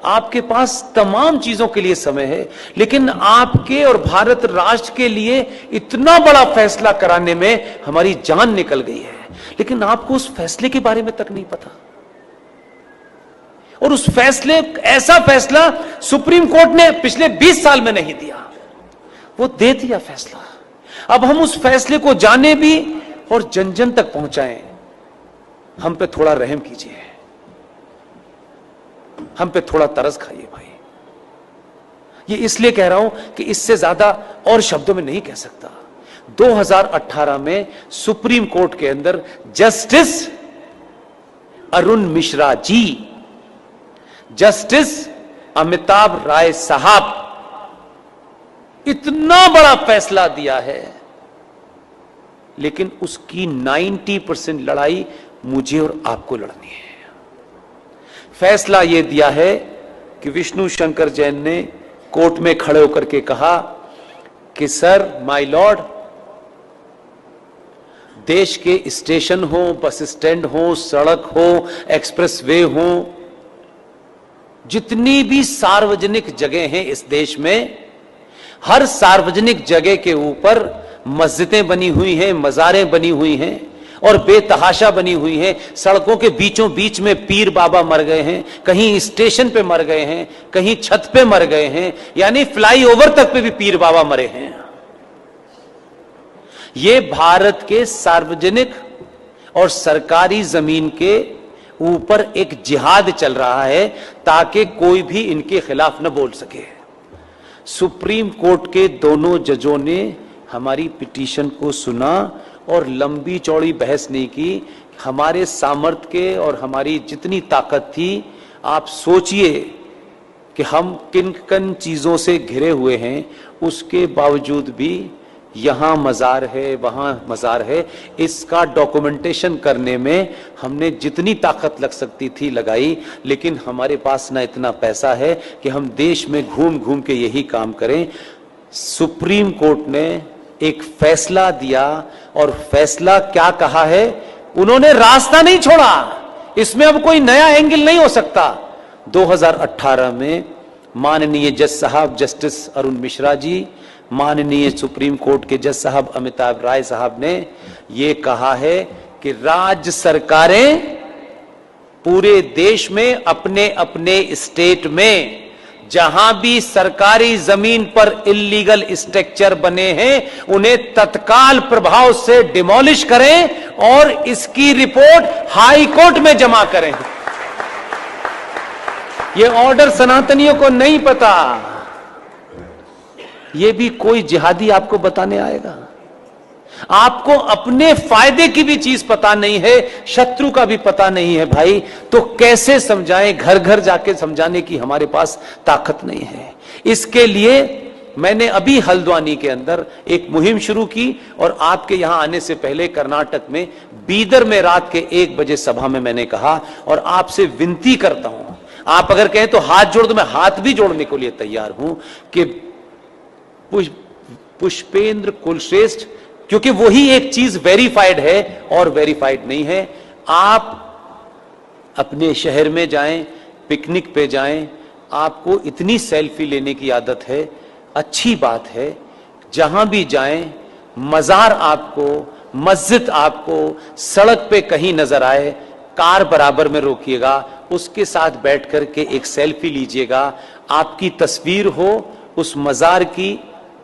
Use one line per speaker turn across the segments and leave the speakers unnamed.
आपके पास तमाम चीजों के लिए समय है, लेकिन आपके और भारत राष्ट्र के लिए इतना बड़ा फैसला कराने में हमारी जान निकल गई है, लेकिन आपको उस फैसले के बारे में तक नहीं पता। और उस फैसले, ऐसा फैसला सुप्रीम कोर्ट ने पिछले 20 साल में नहीं दिया, वो दे दिया फैसला। अब हम उस फैसले को जाने भी और जन जन तक पहुंचाएं। हम पे थोड़ा रहम कीजिए, हम पे थोड़ा तरस खाइए भाई। ये इसलिए कह रहा हूं कि इससे ज्यादा और शब्दों में नहीं कह सकता। 2018 में सुप्रीम कोर्ट के अंदर जस्टिस अरुण मिश्रा जी, जस्टिस अमिताभ राय साहब इतना बड़ा फैसला दिया है, लेकिन उसकी 90% लड़ाई मुझे और आपको लड़नी है। फैसला यह दिया है कि विष्णु शंकर जैन ने कोर्ट में खड़े होकर के कहा कि सर, माय लॉर्ड, देश के स्टेशन हो, बस स्टैंड हो, सड़क हो, एक्सप्रेसवे हो, जितनी भी सार्वजनिक जगह हैं इस देश में, हर सार्वजनिक जगह के ऊपर मस्जिदें बनी हुई हैं, मज़ारें बनी हुई हैं और बेतहाशा बनी हुई हैं। सड़कों के बीचों बीच में पीर बाबा मर गए हैं, कहीं स्टेशन पे मर गए हैं, कहीं छत पे मर गए हैं, यानी फ्लाईओवर तक पे भी पीर बाबा मरे हैं। ये भारत के सार्वजनिक और सरकारी जमीन के ऊपर एक जिहाद चल रहा है ताकि कोई भी इनके खिलाफ न बोल सके। सुप्रीम कोर्ट के दोनों जजों ने हमारी पिटीशन को सुना और लंबी चौड़ी बहस नहीं की। हमारे सामर्थ्य के और हमारी जितनी ताकत थी, आप सोचिए कि हम किन किन चीजों से घिरे हुए हैं, उसके बावजूद भी यहां मजार है, वहां मजार है, इसका डॉक्यूमेंटेशन करने में हमने जितनी ताकत लग सकती थी लगाई, लेकिन हमारे पास ना इतना पैसा है कि हम देश में घूम घूम के यही काम करें। सुप्रीम कोर्ट ने एक फैसला दिया और फैसला क्या कहा है, उन्होंने रास्ता नहीं छोड़ा, इसमें अब कोई नया एंगल नहीं हो सकता। 2018 में माननीय जज साहब जस्टिस अरुण मिश्रा जी, माननीय सुप्रीम कोर्ट के जज साहब अमिताभ राय साहब ने यह कहा है कि राज्य सरकारें पूरे देश में अपने अपने स्टेट में जहां भी सरकारी जमीन पर इल्लीगल स्ट्रक्चर बने हैं, उन्हें तत्काल प्रभाव से डिमोलिश करें और इसकी रिपोर्ट हाई कोर्ट में जमा करें। यह ऑर्डर सनातनियों को नहीं पता, यह भी कोई जिहादी आपको बताने आएगा। आपको अपने फायदे की भी चीज पता नहीं है, शत्रु का भी पता नहीं है भाई, तो कैसे समझाएं? घर घर जाके समझाने की हमारे पास ताकत नहीं है। इसके लिए मैंने अभी हल्द्वानी के अंदर एक मुहिम शुरू की और आपके यहां आने से पहले कर्नाटक में बीदर में रात के 1 बजे सभा में मैंने कहा, और आपसे विनती करता हूं, आप अगर कहें तो हाथ जोड़ दो, मैं हाथ भी जोड़ने के लिए तैयार हूं कि पुष्पेंद्र कुलश्रेष्ठ, क्योंकि वही एक चीज वेरीफाइड है और वेरीफाइड नहीं है। आप अपने शहर में जाएं, पिकनिक पे जाएं, आपको इतनी सेल्फी लेने की आदत है, अच्छी बात है। जहां भी जाएं, मजार आपको, मस्जिद आपको सड़क पे कहीं नजर आए, कार बराबर में रोकिएगा, उसके साथ बैठ करके एक सेल्फी लीजिएगा। आपकी तस्वीर हो उस मजार की,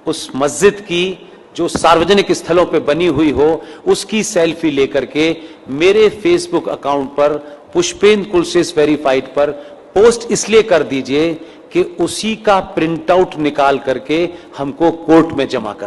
उस मस्जिद की जो सार्वजनिक स्थलों पे बनी हुई हो, उसकी सेल्फी लेकर के मेरे फेसबुक अकाउंट पर पुष्पेंद्र कुलश्रेष्ठ वेरीफाइड पर पोस्ट इसलिए कर दीजिए कि उसी का प्रिंट आउट निकाल करके हमको कोर्ट में जमा करना।